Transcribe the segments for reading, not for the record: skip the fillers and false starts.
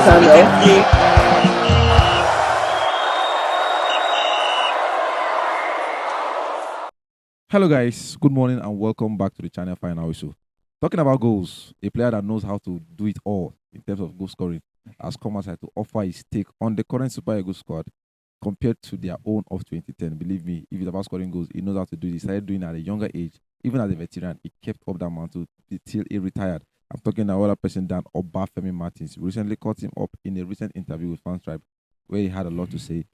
channel. Hello guys, good morning and welcome back to the channel Final Whistle. Talking about goals, a player that knows how to do it all in terms of goal scoring has come aside to offer his take on the current Super Eagles squad compared to their own of 2010. Believe me, if it's about scoring goals, he knows how to do it. He started doing it at a younger age. Even as a veteran, he kept up that mantle till he retired. I'm talking about another person than Obafemi Martins. We recently caught him up in a recent interview with Fans Tribe where he had a lot to say.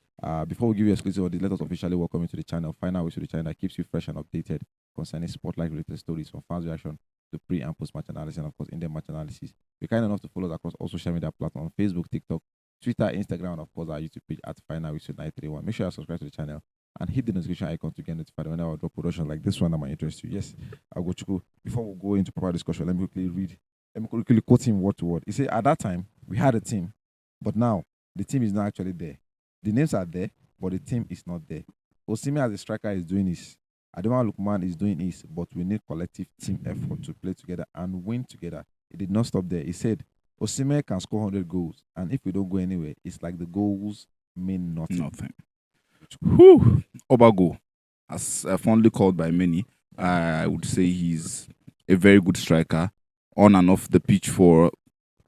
Before we give you exclusive on this, let us officially welcome you to the channel. Find out to the channel that keeps you fresh and updated concerning spotlight related stories from fans' reaction to pre and post match analysis, and of course in-depth match analysis. Be kind enough to follow us across all social media platforms: Facebook, TikTok, Twitter, Instagram, and of course our YouTube page at Final Whistle 931. Make sure you subscribe to the channel and hit the notification icon to get notified whenever I drop productions like this one that might interest you. Yes, I'll go to go. Before we go into proper discussion, let me quickly quote him word to word. He said, "At that time, we had a team, but now the team is not actually there. The names are there, but the team is not there. Osimhen as a striker is doing his. Ademola Lookman is doing his, but we need collective team effort to play together and win together." He did not stop there. He said, "Osimhen can score 100 goals, and if we don't go anywhere, it's like the goals mean nothing." Nothing. Whew. Obago, as fondly called by many, I would say he's a very good striker on and off the pitch for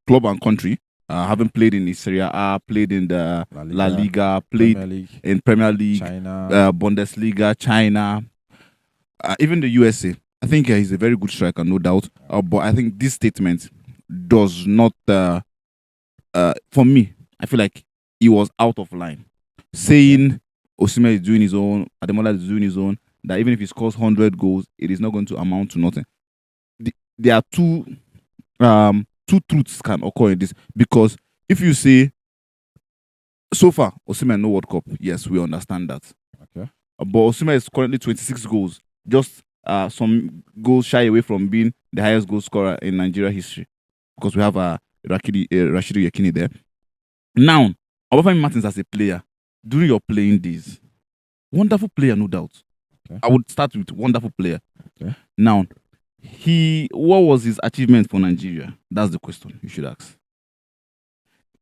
club and country. Having played in the Serie A, played in the La Liga, played in Premier League, China, Bundesliga, China, even the USA. I think he's a very good striker, no doubt. But I think this statement does not, for me, I feel like he was out of line. Saying Osimhen is doing his own, Ademola is doing his own, that even if he scores 100 goals, it is not going to amount to nothing. There are two truths can occur in this, because if you say so far Osimhen no World Cup, yes, we understand that. Okay. But Osimhen is currently 26 goals, just some goals shy away from being the highest goal scorer in Nigeria history, because we have Rashidu Yekini there. Now, Obafemi Martins as a player, during your playing days, wonderful player, no doubt. Okay. I would start with wonderful player. Okay. Now, what was his achievement for Nigeria? That's the question you should ask.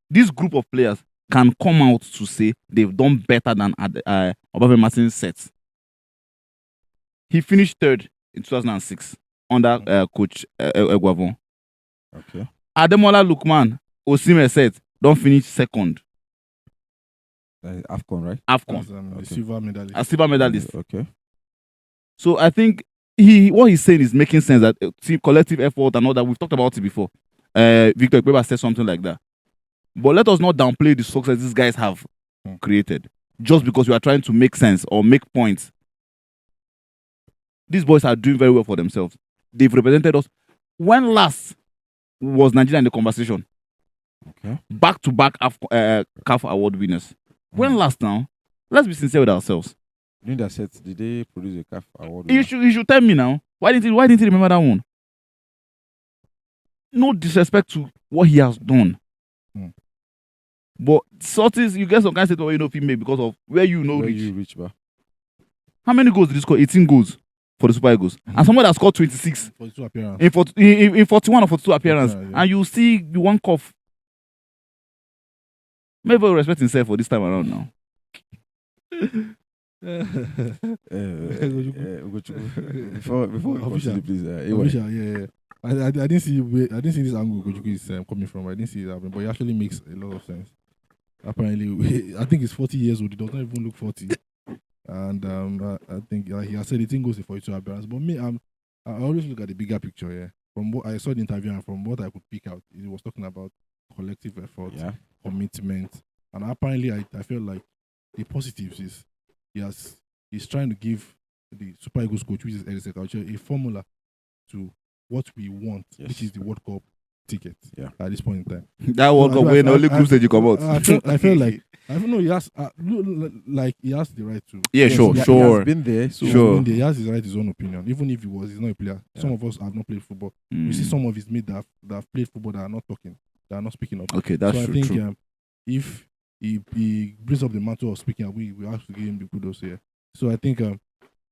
This group of players can come out to say they've done better than Obafemi Martins' sets. He finished third in 2006 under coach Eguavon. Okay. Ademola Lookman, Osimhen said, don't finish second. AFCON, right? AFCON. A silver medalist. A silver medalist. Okay. So I think what he's saying is making sense, that team collective effort and all that. We've talked about it before. Victor Ikpeba said something like that. But let us not downplay the success these guys have created just because we are trying to make sense or make points. These boys are doing very well for themselves. They've represented us. When last was Nigeria in the conversation? Okay. Back-to-back CAF award winners. When last now? Let's be sincere with ourselves. During that set, did they produce a CAF award? You should tell me now. Why didn't you remember that one? No disrespect to what he has done. But sorties, you get some kind of statement where you know female because of where you know Where reach. you reach, ba? How many goals did he score? 18 goals for the Super Eagles. And someone that scored 26 42 appearances. in 41 or 42 appearances. Yeah. And you see the one cough. Maybe respect himself for this time around now. Before we continue, please. Yeah. I didn't see this angle Kojuku is coming from. I didn't see it happening, but it actually makes a lot of sense. Apparently, I think he's 40 years old. He does not even look 40, and I think he has said the thing goes to 42 appearance. But me, I always look at the bigger picture. Yeah, from what I saw the interview and from what I could pick out, he was talking about collective effort, commitment, and apparently, I feel like the positives is he's trying to give the Super Eagles coach, which is Eddie Sekauche, a formula to what we want, which is the World Cup ticket. Yeah. At this point in time, That World Cup when only group stage you come out. I feel like I don't know. He has like he has the right to. Yeah, sure. He has been there. So Sure. He has his right his own opinion, even if he's not a player. Some of us have not played football. We see some of his mates that have played football that are not talking, that are not speaking up. Okay, that's so true. I think true. If he brings up the mantle of speaking, we have to give him the kudos here. So I think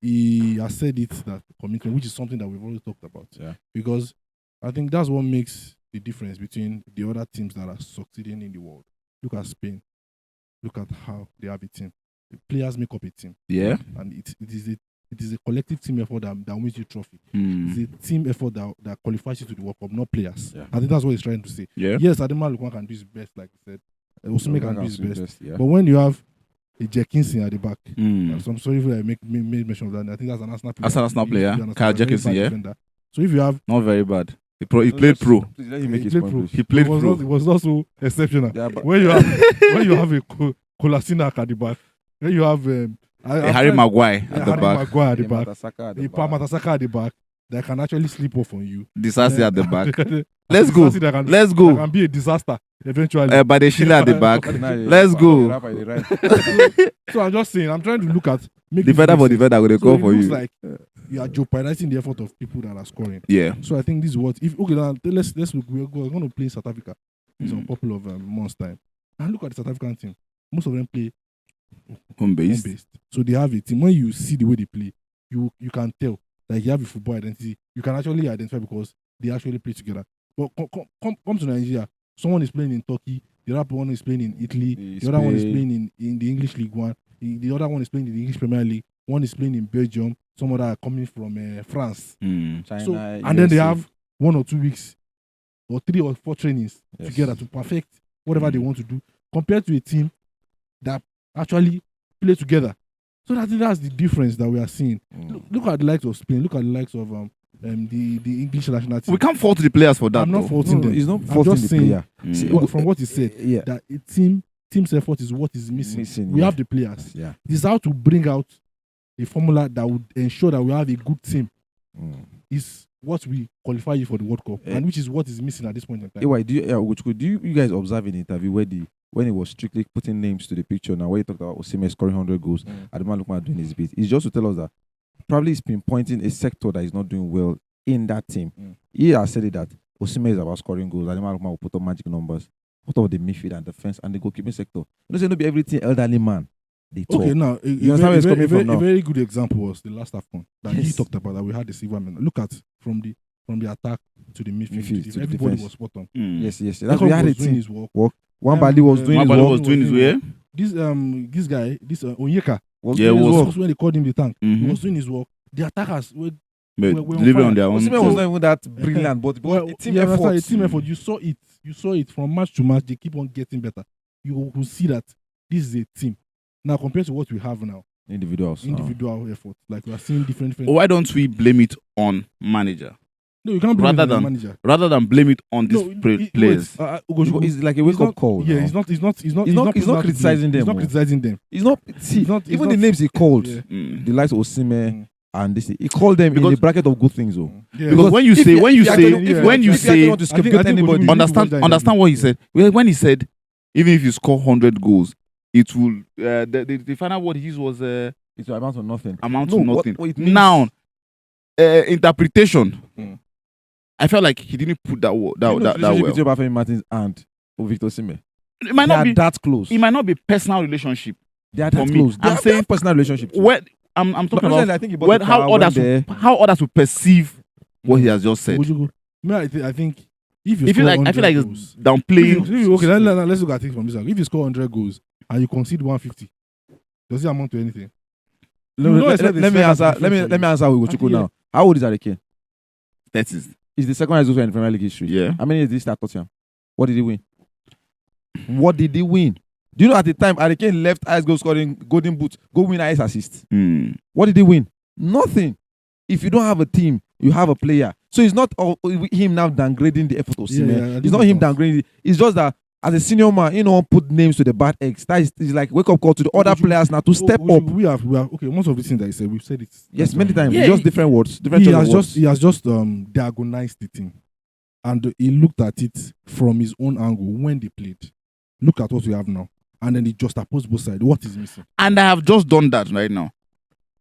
he has said it, that commitment, which is something that we've always talked about. Yeah. Because I think that's what makes the difference between the other teams that are succeeding in the world. Look at Spain. Look at how they have a team. The players make up a team. Yeah. And it is a collective team effort that wins you trophy. Mm. It's a team effort that qualifies you to the World Cup, not players. Yeah. I think that's what he's trying to say. Yeah. Yes, Ademola Lookman can do his best, like you said. Osimhen can do his best. Yeah. But when you have a Jenkinson at the back, Mm. so I'm sorry if I made mention of that. I think that's an Arsenal player. That's an Arsenal He used to player. be an Kyle Arsenal, very Jenkinson, bad yeah. defender. So if you have Not very bad. He played pro. Please let him make he his played point, pro. please. He played it pro. was not so exceptional. Yeah, but When you have a Kolasinac at the back, when you have Harry Maguire at the Harry back. Maguire at the back, Matasaka at a the Pa back. Matasaka at the back that can actually slip off on you. Disasi at the back. Disasi Let's go. that can- Let's that go. can be a disaster eventually. Badeshila at the back. Nah, Let's go. So I'm just saying, I'm trying to look at Defender for defender, will they So call it for looks you? like you are jeopardizing the effort of people that are scoring. Yeah. So I think this is what if okay now let's look, we're going to play South Africa in some couple of months time, and look at the South African team. Most of them play Home based. home-based. So they have a team. When you see the way they play, you can tell. Like you have a football identity. You can actually identify because they actually play together. But come to Nigeria. Someone is playing in Turkey. The other one is playing in Italy. The other one is Spain. playing in the English League One. The other one is playing in the English Premier League. One is playing in Belgium. Some other are coming from France. Mm. China, So and then they USA. have 1 or 2 weeks or 3 or 4 trainings Yes. together to perfect whatever they want to do, compared to a team that actually play together. So I think that's the difference that we are seeing. Look at the likes of Spain. Look at the likes of the English national team. We can't fault the players for that. I'm not though. faulting them. He's not I'm faulting just the saying, player. Mm. See, from what he said, Yeah. that a team's effort is what is missing. We yeah. have the players. Yeah. This is how to bring out a formula that would ensure that we have a good team. Is what we qualify you for the World Cup, and which is what is missing at this point in time. Why do you guys observe in the interview when he was strictly putting names to the picture now, where he talked about Osimhen scoring 100 goals, Ademola Lookman doing his bit? It's just to tell us that probably he's pinpointing a sector that is not doing well in that team. He has said it that Osimhen is about scoring goals, Ademola Lookman will put up magic numbers, put up the midfield and defense and the goalkeeping sector. You know, say no be everything elderly man. They talk. Okay, now You understand where it's coming from now? A very good example was the last AFCON that he Yes. talked about, that we had the silver medal. Look at from the attack to the midfield, Midfield to the everybody defense. was spot on. Mm. Yes. That's Jacob we had a was doing team. his work. One was doing his Mabali work. was doing his way. This guy, Onyeka, Was Yeah, doing his was- work. was when they called him the tank. He Mhm. was doing his work. The attackers were But we're on living fire. on their own. Osimhen was not even that brilliant, but well, a team you understand, effort. a team effort. You saw it from match to match. They keep on getting better. You will see that this is a team. Now compared to what we have now, Individuals. individual effort. Like we are seeing different. Why don't we blame it on manager No, you can't blame rather it on the than- manager. rather than blame it on these players? It's like a wake up call. Yeah, now. he's not He's not putting out to criticizing blame. He's them, not oh. criticizing them. He's not. See, He's not- he's even not- the names he called, Yeah. Mm. the likes of Osimhen and this, he called them in Because- the bracket of good things, though. Yeah. Because when you If say you- when you if say actually- if when you if actually say want to I think- scapegoat I think anybody, we- understand what he said. When he said even if you score 100 goals, it will the final word he used was it will amount to nothing. amount No, to what- nothing. what it means- Now, interpretation. Mm. I felt like he didn't put that word You know the that relationship well. between Obafemi Martins and Victor Osimhen. It might They not are be. that close. It might not be personal relationship. They are for that me. close. I'm They saying- have personal relationship. too. When I'm But talking originally, about I think he bought when, the car, how others went will, how others will perceive what he has just said. Ojugo. Me, I think if you I feel score like 100 it's goals, downplaying. okay, let's look at it from this angle. If you score 100 goals and you concede 150, does it amount to anything? Let You me- know let- expect let the me striker answer. to Let me defend let me answer with Ugochukwu Yeah. now. How old is Harry? That is, He's the second highest goal scorer in the Premier League history. yeah. How many years did he start Tottenham? What did he win? What did he win? Do you know at the time Harry Kane left highest goal scoring golden boot, go win highest assist? Hmm. What did he win? Nothing. If you don't have a team, you have a player. So it's not him now downgrading the effort of Yeah, Osimhen. yeah, I think It's not him that's- downgrading it. It's just that as a senior man, you know, put names to the bad eggs. That is like wake up call to the other players now to step up. We have okay. Most of the things that he said, we've said it. Yes, many times. Yeah, Just he- different words. Different He choice has of words. just diagonized the team, and he looked at it from his own angle when they played. Look at what we have now, and then he just opposed both sides. What is missing? And I have just done that right now.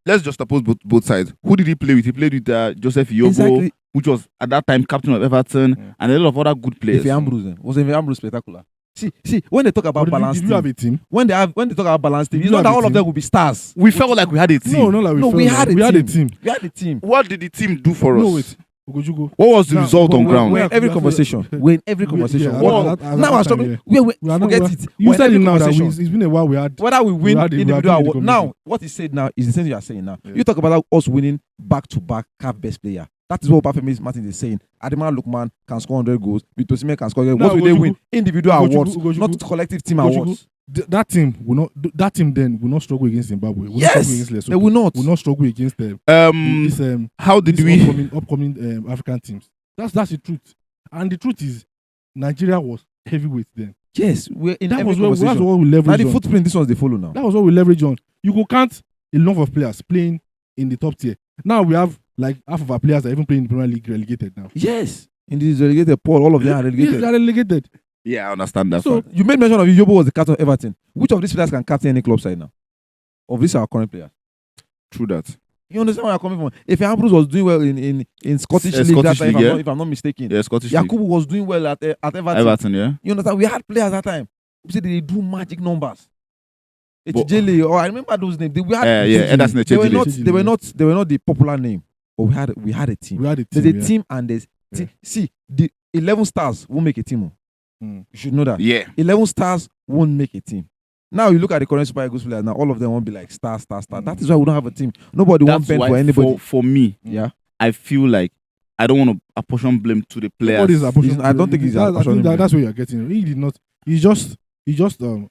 Let's just suppose both sides. Who did he play with? He played with Joseph Yobo, Exactly. which was at that time captain of Everton, and a lot of other good players. If Ambrose was Efe Ambrose spectacular. See, when they talk about But balance did you have team, a team? when they talk about balance team, Did it's you not that have a all of team? them will be stars. We felt like we had a team. No, not like No, we we felt had like- a we had a team. team. We had the team. What did the team do for us? No, wait. Ogojugo. What was the Now, result but on we're- ground? We're in every Yeah, conversation. We're in every conversation. Yeah, What- at that now I'm time, struggling. yeah. We We are not- forget we are- it. You We're in said it every now that conversation. it's been a while we had. Whether we win had the- we individual had the award. commission. Now, what he said now is the same you are saying now. Yeah. You talk about us winning back-to-back CAF best player. That is what Obafemi Martins is saying. Adema Lukman can score 100 goals. Bitosime can score 100 Now, goals. What will they Ogojugu- win? Individual Ogojugu- awards, Ogojugu- not collective team Ogojugu- awards. That team will not. That team then will not struggle against Zimbabwe. Will not Yes, struggle against Lesotho. they will not. Will not struggle against them. This How did these we? upcoming African teams. That's the truth. And the truth is, Nigeria was heavyweight then. Yes, we're in That every was what conversation. we Now leveraged the on. footprint, this one's they follow now. That was what we leveraged on. You could count a lot of players playing in the top tier. Now we have like half of our players that even playing in the Premier League relegated now. Yes, in this relegated Paul, all of them are Yes, relegated. they are relegated. Yeah, I understand that. So, part. You made mention of Yobo was the captain of Everton. Which of these players can captain any club side now? Of these are current players. True that. You understand where I'm coming from? If Ambrose was doing well in Scottish League, Scottish that time, League, if I'm not mistaken, Yeah, Scottish League. Yakubu was doing well at Everton. Everton, yeah. You understand? We had players that time. We said they do magic numbers. But- Ejele, or I remember those names. We had Ederson they were Echejele. not they were not the popular name, but we had a team. we had a team. There's a yeah. team and there's Yeah. see the 11 stars won't make a team. Oh. Mm. You should know that. Yeah. 11 stars won't make a team. Now you look at the current Super Eagles players. Now all of them won't be like star. That is why we don't have a team. Nobody won't That's bend why for anybody. for me, Yeah, I feel like I don't want to apportion blame to the players. Nobody's apportioning- I don't think he's I apportioning think that's where you're getting. He did not. He just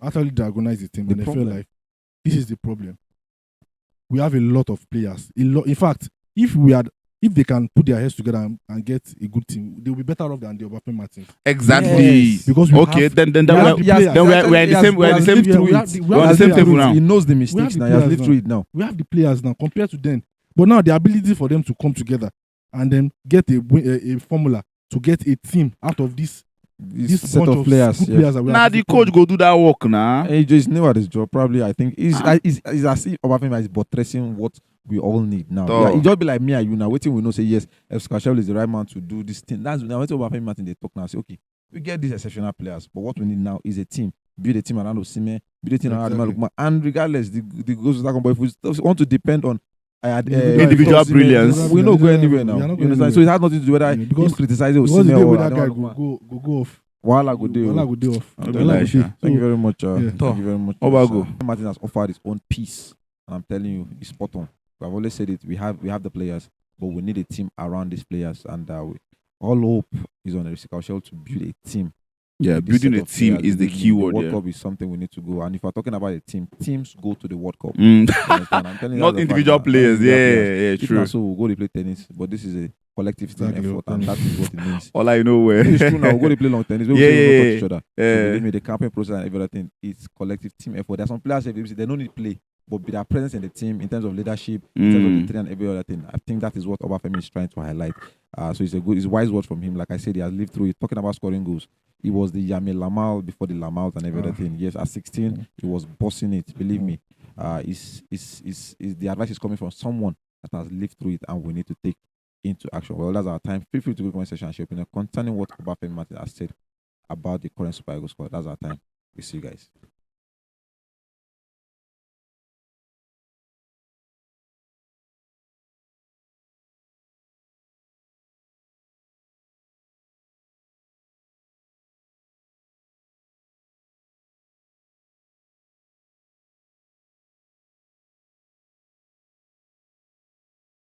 actually diagonized the team, The and I feel problem. like this is the problem. We have a lot of players. In fact, if they can put their heads together and get a good team, they'll be better off than the Obafemi Martins. Exactly. Yes. Because we Okay, have- then we we're, have the players. then we're in the same we're in the same through we have it. the- we We're on the have same the table players. now. He knows the We mistakes have the now. He has players lived now. through it now. We have the players now compared to them. But now the ability for them to come together and then get a formula to get a team out of this This set bunch of players. good Yeah. players that we Nah, have. the coach go do that work now. He just knew at his job. Probably, I think he's as if Obafemi is buttressing what we all need now. Dog. Yeah, he just be like me and you now. Waiting, we know say yes. If Chelle is the right man to do this thing. That's now. Waiting Obafemi Martin they talk now. Say okay, we get these exceptional players, but what we need now is a team. Build a team around Osimhen. Build a team around Exactly. Adema Lookman. And regardless, the goes to that combo. If we want to depend on Individual Osimhen, brilliance. we don't go anywhere now. We are not You going understand? So it has nothing to do whether Yeah, him because- criticizing Because the Osimhen day or when that guy Adema Lookman. go off, Wahala go dey. Wahala go dey off. I'll be Wahala like, go sure. dey. Thank you So, very much. yeah. Thank you very much. Obago. sir. Martin has offered his own peace, and I'm telling you, he's spot on. I've always said it. We have the players, but we need a team around these players, and all hope is on Eric Shell to build a team. Yeah, With this building set a of team players. is the key word. World Yeah. Cup is something we need to go. And if we're talking about a team, teams go to the World Cup. Mm. You understand? I'm telling you Not that's a fact individual now. players. Not individual Yeah, players. yeah, If true. not, so we'll go to play tennis, but this is a collective team Exactly. effort, and that is what it means. All I know where. It's true now. We'll go to play long tennis. We Yeah, will yeah, touch each other. So Yeah. believe me, the campaign process and everything, it's collective team effort. There's some players they don't need to play, but with their presence in the team, in terms of leadership, in terms of the training and every other thing, I think that is what Obafemi is trying to highlight. So it's wise word from him. Like I said, he has lived through it. Talking about scoring goals, he was the Yami Lamal before the Lamals and every other thing. Yes, at 16, he was bossing it. Believe me, is the advice is coming from someone that has lived through it, and we need to take into action. Well, that's our time. Feel free to go to comment section and share your opinion concerning what Obafemi Martin has said about the current Super Eagles squad. That's our time. We see you guys.